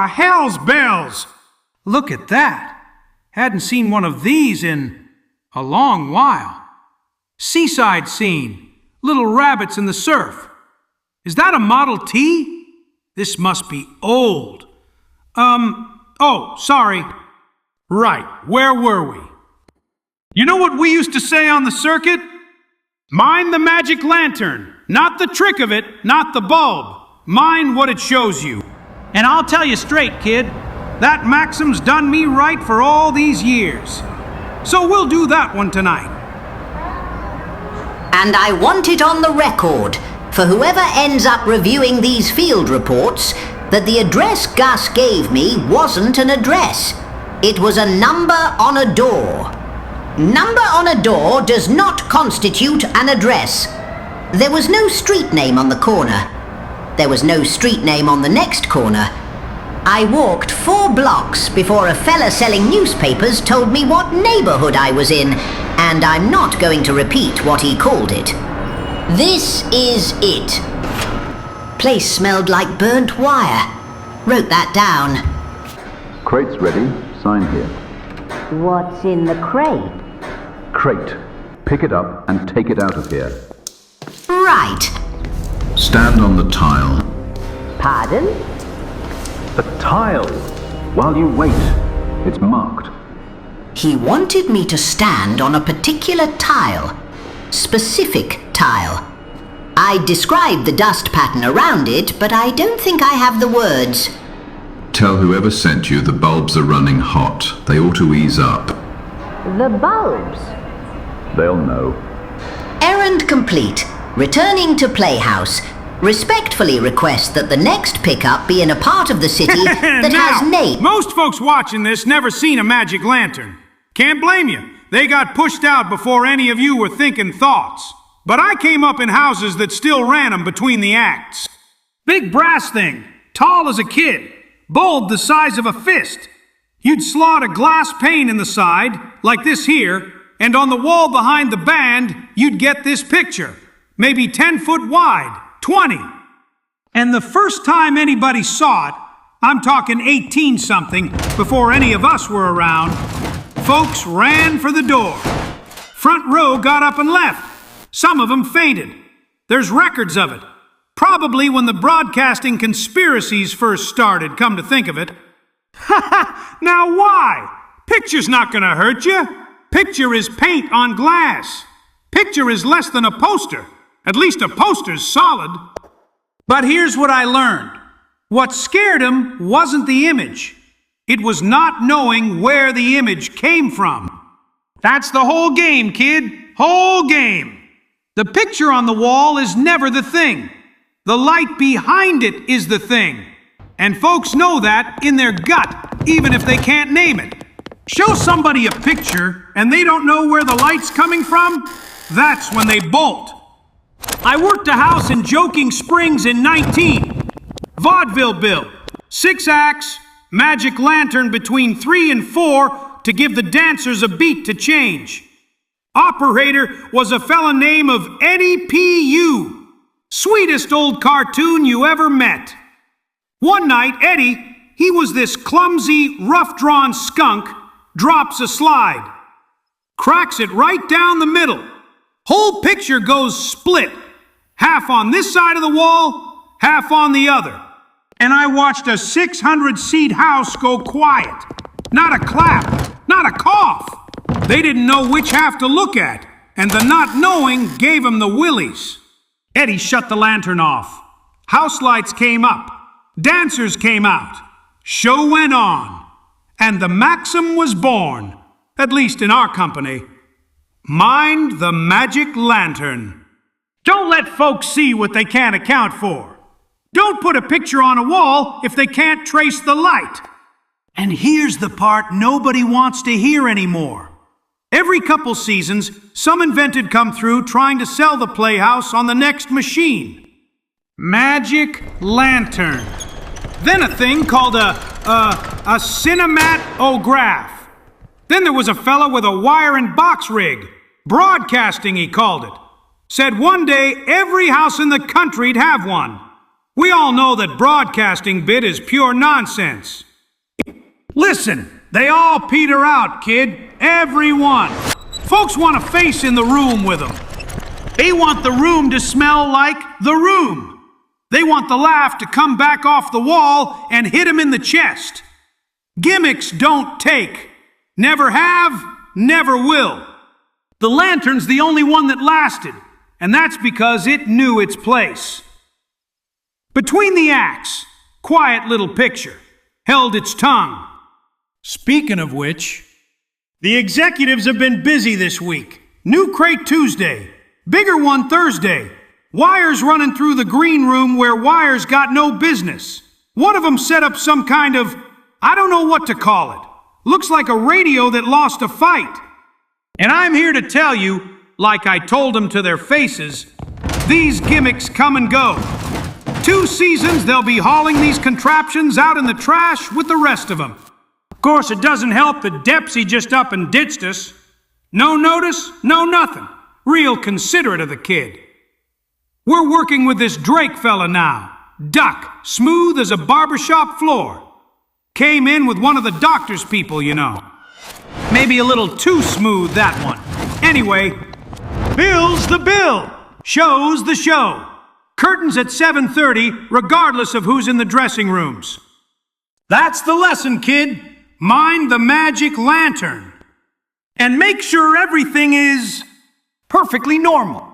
hell's bells! Look at that. Hadn't seen one of these in a long while. Seaside scene. Little rabbits in the surf. Is that a Model T? This must be old. Oh, sorry. Right, where were we? You know what we used to say on the circuit? Mind the magic lantern. Not the trick of it, not the bulb. Mind what it shows you. And I'll tell you straight, kid, that maxim's done me right for all these years. So we'll do that one tonight. And I want it on the record, for whoever ends up reviewing these field reports, that the address Gus gave me wasn't an address. It was a number on a door. Number on a door does not constitute an address. There was no street name on the corner. There was no street name on the next corner. I walked 4 blocks before a fella selling newspapers told me what neighborhood I was in, and I'm not going to repeat what he called it. This is it. Place smelled like burnt wire. Wrote that down. Crate's ready. Sign here. What's in the crate? Crate. Pick it up and take it out of here. Right. Stand on the tile. Pardon? The tile! While you wait. It's marked. He wanted me to stand on a particular tile. Specific tile. I described the dust pattern around it, but I don't think I have the words. Tell whoever sent you the bulbs are running hot. They ought to ease up. The bulbs? They'll know. Errand complete. Returning to Playhouse. Respectfully request that the next pickup be in a part of the city that has name. Most folks watching this never seen a magic lantern. Can't blame you. They got pushed out before any of you were thinking thoughts. But I came up in houses that still ran 'em between the acts. Big brass thing, tall as a kid, bulb the size of a fist. You'd slot a glass pane in the side, like this here, and on the wall behind the band, you'd get this picture. Maybe 10 foot wide, 20. And the first time anybody saw it, I'm talking 18-something, before any of us were around, folks ran for the door. Front row got up and left. Some of them fainted. There's records of it. Probably when the broadcasting conspiracies first started, come to think of it. Ha ha! Now why? Picture's not gonna hurt you. Picture is paint on glass. Picture is less than a poster. At least a poster's solid. But here's what I learned. What scared him wasn't the image. It was not knowing where the image came from. That's the whole game, kid. Whole game. The picture on the wall is never the thing. The light behind it is the thing. And folks know that in their gut, even if they can't name it. Show somebody a picture and they don't know where the light's coming from, that's when they bolt. I worked a house in Joking Springs in 19. Vaudeville bill. 6 acts, magic lantern between 3 and 4 to give the dancers a beat to change. Operator was a fella named of Eddie P.U. Sweetest old cartoon you ever met. One night, Eddie, he was this clumsy, rough-drawn skunk, drops a slide. Cracks it right down the middle. Whole picture goes split. Half on this side of the wall, half on the other. And I watched a 600-seat house go quiet. Not a clap, not a cough. They didn't know which half to look at, and the not knowing gave them the willies. Eddie shut the lantern off. House lights came up. Dancers came out. Show went on. And the maxim was born, at least in our company. Mind the magic lantern. Don't let folks see what they can't account for. Don't put a picture on a wall if they can't trace the light. And here's the part nobody wants to hear anymore. Every couple seasons, some invented come through trying to sell the Playhouse on the next machine. Magic lantern. Then a thing called a cinematograph. Then there was a fella with a wire and box rig. Broadcasting, he called it. Said one day every house in the country'd have one. We all know that broadcasting bit is pure nonsense. Listen, they all peter out, kid. Every one. Folks want a face in the room with them. They want the room to smell like the room. They want the laugh to come back off the wall and hit him in the chest. Gimmicks don't take. Never have, never will. The lantern's the only one that lasted, and that's because it knew its place. Between the acts, quiet little picture, held its tongue. Speaking of which, the executives have been busy this week. New crate Tuesday, bigger one Thursday. Wires running through the green room where wires got no business. One of them set up some kind of, I don't know what to call it. Looks like a radio that lost a fight. And I'm here to tell you, like I told them to their faces, these gimmicks come and go. 2 seasons they'll be hauling these contraptions out in the trash with the rest of them. Of course, it doesn't help that Depsy just up and ditched us. No notice, no nothing. Real considerate of the kid. We're working with this Drake fella now. Duck, smooth as a barbershop floor. Came in with one of the doctor's people, you know. Maybe a little too smooth, that one. Anyway, bill's the bill. Show's the show. Curtains at 7:30, regardless of who's in the dressing rooms. That's the lesson, kid. Mind the magic lantern. And make sure everything is perfectly normal.